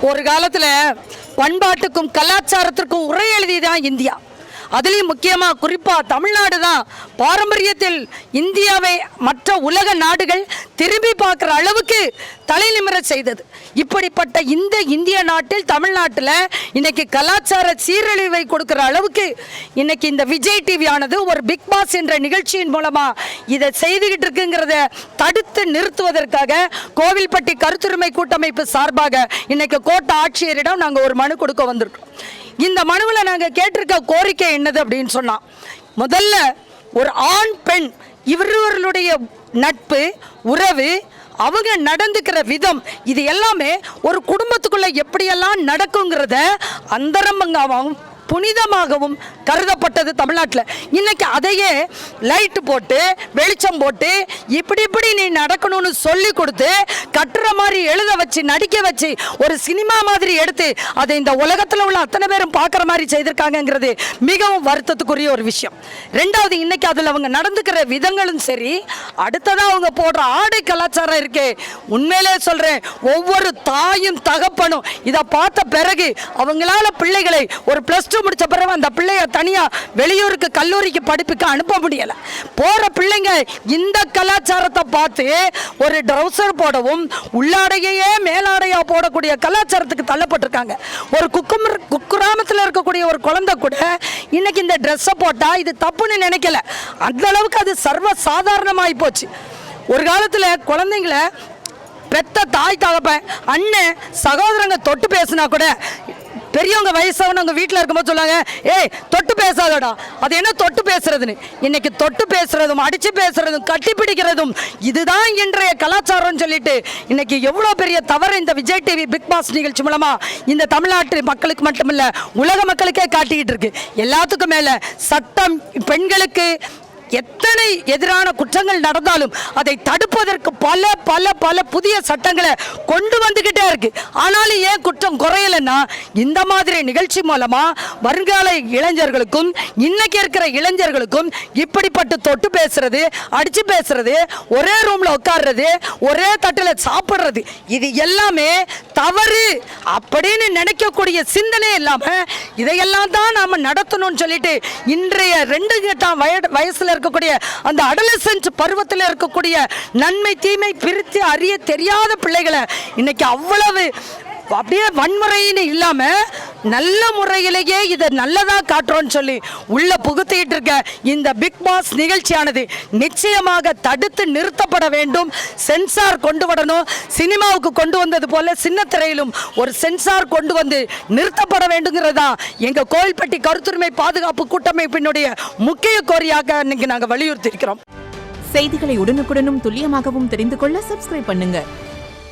ஒரு காலத்துல பண்பாட்டுக்கும் கலாச்சாரத்திற்கும் உரை எழுதிதான் இந்தியா. அதுலேயும் முக்கியமாக குறிப்பாக தமிழ்நாடு தான் பாரம்பரியத்தில் இந்தியாவை மற்ற உலக நாடுகள் திரும்பி பார்க்குற அளவுக்கு தலை நிமிர செய்தது. இப்படிப்பட்ட இந்த இந்திய நாட்டில் தமிழ்நாட்டில் இன்னைக்கு கலாச்சார சீரழிவை கொடுக்குற அளவுக்கு இன்னைக்கு இந்த விஜய் டிவி ஆனது ஒரு பிக் பாஸ் என்ற நிகழ்ச்சியின் மூலமாக இதை செய்துகிட்டு இருக்குங்கிறத தடுத்து நிறுத்துவதற்காக கோவில்பட்டி கருத்துரிமை கூட்டமைப்பு சார்பாக இன்னைக்கு கோட்ட ஆட்சியரிடம் நாங்கள் ஒரு மனு கொடுக்க வந்திருக்கோம். இந்த மனுவில் நாங்கள் கேட்டிருக்க கோரிக்கை என்னது அப்படின்னு சொன்னால், முதல்ல ஒரு ஆண் பெண் இவர்களுடைய நட்பு உறவு அவங்க நடந்துக்கிற விதம் இது எல்லாமே ஒரு குடும்பத்துக்குள்ள எப்படியெல்லாம் நடக்குங்கிறத அந்தரங்கமாகவும் புனிதமாகவும் கருதப்பட்டது தமிழ்நாட்டில். இன்னைக்கு அதையே லைட்டு போட்டு வெளிச்சம் போட்டு இப்படி நீ நடக்கணும்னு சொல்லி கொடுத்து கட்டுற மாதிரி எழுத வச்சு நடிக்க வச்சு ஒரு சினிமா மாதிரி எடுத்து அதை இந்த உலகத்தில் உள்ள அத்தனை பேரும் பார்க்குற மாதிரி செய்திருக்காங்கிறது மிகவும் வருத்தத்துக்குரிய ஒரு விஷயம். ரெண்டாவது, இன்னைக்கு அதில் அவங்க நடந்துக்கிற விதங்களும் சரி, அடுத்ததாக அவங்க போடுற ஆடை கலாச்சாரம் இருக்கு. உண்மையிலே சொல்கிறேன், ஒவ்வொரு தாயும் தகப்பனும் இதை பார்த்த பிறகு அவங்களால பிள்ளைகளை ஒரு +2 முடிச்ச பிறகு அந்த பிள்ளைய தனியா வெளியூருக்கு கல்லூரிக்கு படிப்புக்கு அனுப்ப முடியல. போற பிள்ளைங்க இந்த கலாச்சாரத்தை பார்த்து ஒரு ட்ரௌசர் போடவும் உள்ளாடையே மேலாடையா போடக்கூடிய கலாச்சாரத்துக்கு தள்ளப்பட்டிருக்காங்க. ஒரு குக்கிராமத்தில் இருக்கக்கூடிய ஒரு குழந்தை கூட இன்னைக்கு இந்த ட்ரெஸ்ஸை போட்டா இது தப்புன்னு நினைக்கல. அந்த அளவுக்கு அது சர்வ சாதாரணமாகி போச்சு. ஒரு காலத்தில் குழந்தைங்களை பெத்த தாய் தகப்பன் அண்ணன் சகோதரங்க தொட்டு பேசினா கூட பெரியவங்க வயசானவங்க வீட்டில் இருக்கும்போது சொல்லாங்க, ஏய் தொட்டு பேசாதடா. அது என்ன தொட்டு பேசுறதுன்னு. இன்னைக்கு தொட்டு பேசுறதும் அடிச்சு பேசுறதும் கட்டி பிடிக்கிறதும் இதுதான் இன்றைய கலாச்சாரம் சொல்லிட்டு இன்னைக்கு எவ்வளோ பெரிய தவறு இந்த விஜய் டிவி பிக் பாஸ் நிகழ்ச்சி மூலமா இந்த தமிழ்நாட்டு மக்களுக்கு மட்டுமில்ல உலக மக்களுக்கே காட்டிக்கிட்டு இருக்கு. எல்லாத்துக்கும் மேல சட்டம் பெண்களுக்கு எத்தனை எதிரான குற்றங்கள் நடந்தாலும் அதை தடுப்பதற்கு பல பல பல புதிய சட்டங்களை கொண்டு வந்துகிட்டே இருக்கு. ஆனாலும் ஏன் குற்றம் குறையலைன்னா, இந்த மாதிரி நிகழ்ச்சி மூலமா வருங்கால இளைஞர்களுக்கும் இன்னைக்கு இருக்கிற இளைஞர்களுக்கும் இப்படிப்பட்டு தொட்டு பேசுறது அடிச்சு பேசுறது ஒரே ரூம்ல உட்கார்றது ஒரே தட்டில் சாப்பிடுறது இது எல்லாமே தவறு அப்படின்னு நினைக்கக்கூடிய சிந்தனை இல்லாம இதையெல்லாம் தான் நாம நடத்தணும்னு சொல்லிட்டு இன்றைய 2 வயசுல இருக்கக்கூடிய அந்த அடலசன்ட் பருவத்தில் இருக்கக்கூடிய நன்மை தீமை பிரித்து அறிய தெரியாத பிள்ளைகளை இன்னைக்கு அவ்வளவு அப்படியே வன்முறைன்னு இல்லாம நல்ல முறையிலேயே இதை நல்லதா காட்டுறோன்னு சொல்லி உள்ள புகுத்திட்டு இருக்க இந்த பிக் பாஸ் நிகழ்ச்சியானது நிச்சயமாக தடுத்து நிறுத்தப்பட வேண்டும். சென்சார் கொண்டு வரணும். சினிமாவுக்கு கொண்டு வந்தது போல சின்ன திரையிலும் ஒரு சென்சார் கொண்டு வந்து நிறுத்தப்பட வேண்டுங்கிறதா எங்க கோவில்பட்டி கருத்துரிமை பாதுகாப்பு கூட்டமைப்பினுடைய முக்கிய கோரிக்கையாக இன்னைக்கு நாங்கள் வலியுறுத்தி இருக்கிறோம். செய்திகளை உடனுக்குடனும் துல்லியமாகவும் தெரிந்து கொள்ள சப்ஸ்கிரைப் பண்ணுங்க.